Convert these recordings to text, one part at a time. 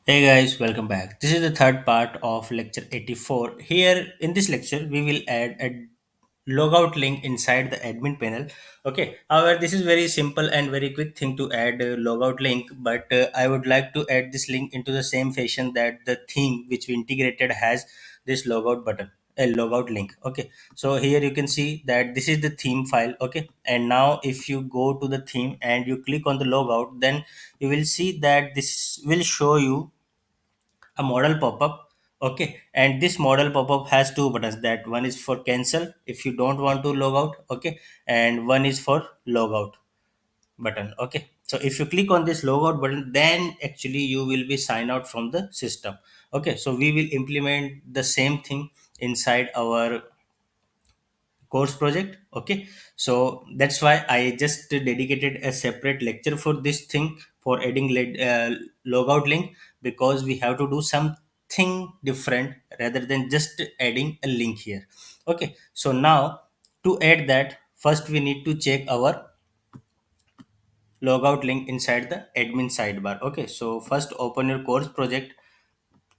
Hey guys, welcome back. This is the third part of lecture 84. Here in this lecture, we will add a logout link inside the admin panel. Okay, however, this is very simple and very quick thing to add a logout link, but I would like to add this link into the same fashion that the theme which we integrated has this logout button, a logout link. Okay, so here you can see that this is the theme file. Okay, and now if you go to the theme and you click on the logout, then you will see that this will show you a model pop-up. Okay, and this model pop-up has two buttons, that one is for cancel if you don't want to log out. Okay, and one is for logout button. Okay, so if you click on this logout button, then actually you will be sign out from the system. Okay, so we will implement the same thing inside our course project. Okay, so that's why I just dedicated a separate lecture for this thing, for adding logout link, because we have to do something different rather than just adding a link here. Okay, so now to add that, first we need to check our logout link inside the admin sidebar. Okay, so first open your course project,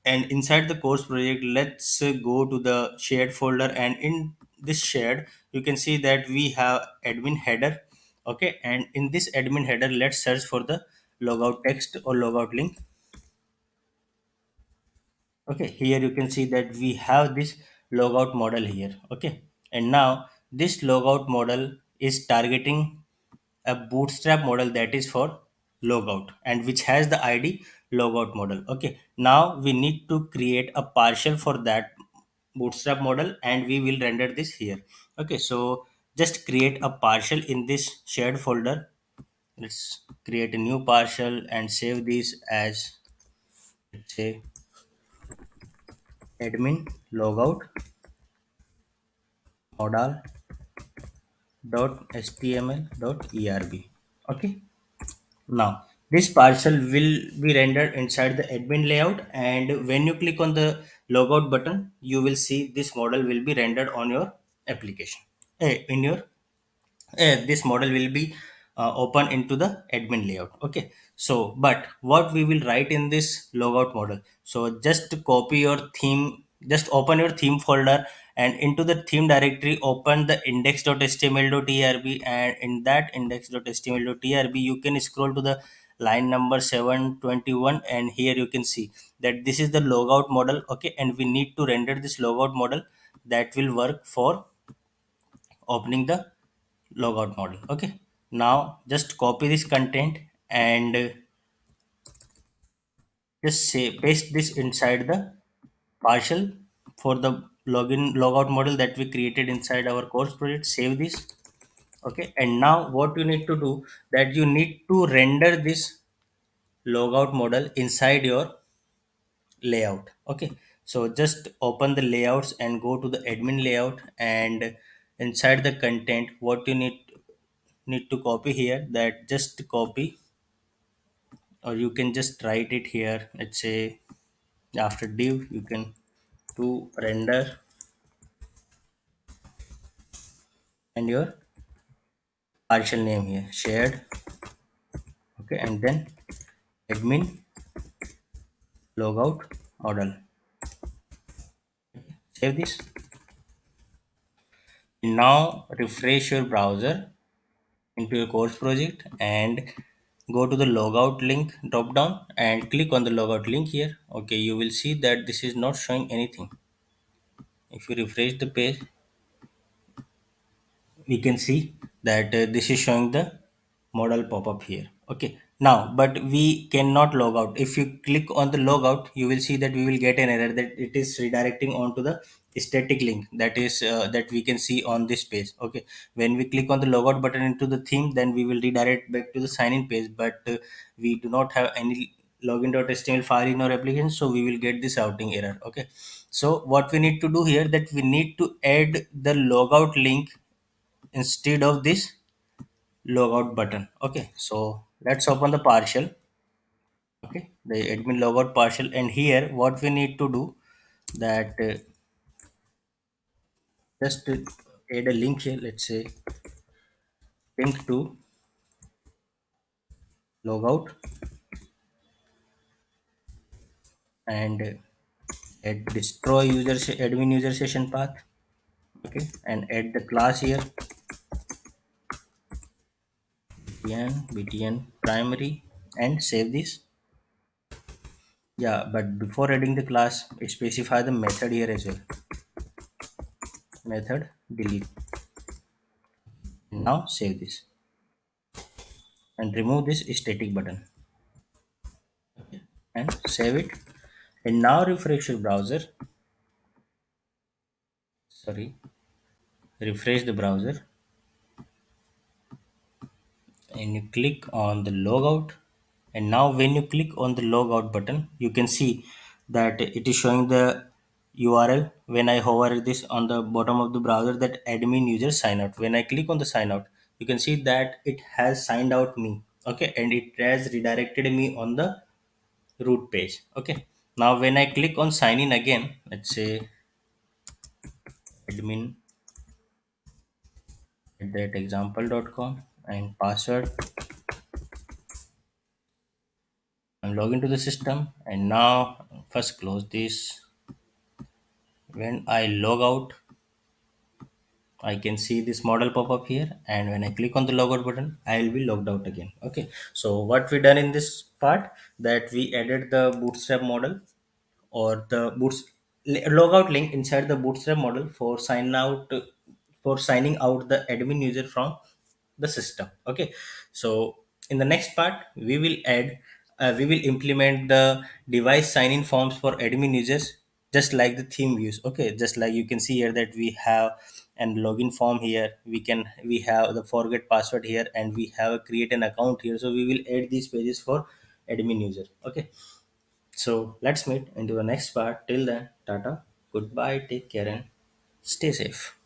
and inside the course project, let's go to the shared folder, and in this shared you can see that we have admin header. Okay, and in this admin header, let's search for the logout text or logout link. Okay, here you can see that we have this logout model here. Okay, and now this logout model is targeting a bootstrap model that is for logout, and which has the id logout model. Okay, now we need to create a partial for that bootstrap model, and we will render this here. Okay, so just create a partial in this shared folder. Let's create a new partial and save this as, let's say, admin logout modal html.erb. Okay, now this partial will be rendered inside the admin layout, and when you click on the logout button, you will see this model will be rendered on your application, in your this model will be open into the admin layout. Okay, so but what we will write in this logout model, so just copy your theme, just open your theme folder, and into the theme directory open the index.html.erb, and in that index.html.erb you can scroll to the line number 721, and here you can see that this is the logout model. Okay, and we need to render this logout model that will work for opening the logout model. Okay, now just copy this content and just say paste this inside the partial for the login logout model that we created inside our course project. Save this. Okay, and now what you need to do, that you need to render this logout model inside your layout. Okay, so just open the layouts and go to the admin layout, and inside the content, what you need to copy here, that just copy, or you can just write it here. Let's say after div you can do render and your partial name here shared. Okay, and then admin logout model. Save this. Now refresh your browser into your course project and go to the logout link drop down and click on the logout link here. Okay, you will see that this is not showing anything. If you refresh the page, we can see that this is showing the model pop-up here. Okay, now but we cannot log out. If you click on the logout, you will see that we will get an error that it is redirecting onto the static link that is that we can see on this page. Okay, when we click on the logout button into the theme, then we will redirect back to the sign in page, but we do not have any login.html file in our application, so we will get this outing error. Okay, so what we need to do here, that we need to add the logout link instead of this logout button. Okay, so let's open the partial. Okay, the admin logout partial, and here what we need to do, that just add a link here. Let's say link to logout and add destroy admin user session path. Okay, and add the class here, btn primary, and save this. Yeah, but before adding the class, specify the method here as well. Method delete. Now save this and remove this static button and save it. And now refresh your browser. Sorry, refresh the browser and you click on the logout. And now when you click on the logout button, you can see that it is showing the url when I hover this on the bottom of the browser, that admin user sign out. When I click on the sign out, you can see that it has signed out me. Okay, and it has redirected me on the root page. Okay, now when I click on sign in again, let's say admin at that example.com and password, and log into the system. And now first close this. When I log out, I can see this model pop up here, and when I click on the logout button, I will be logged out again. Okay, so what we done in this part, that we added the bootstrap model, or the logout link inside the bootstrap model for signing out the admin user from the system. Okay, so in the next part we will implement the device sign in forms for admin users, just like the theme views. Okay, just like you can see here that we have an login form here, we have the forget password here, and we have a create an account here. So we will add these pages for admin user. Okay, so let's meet into the next part. Till then, tata, goodbye, take care, and stay safe.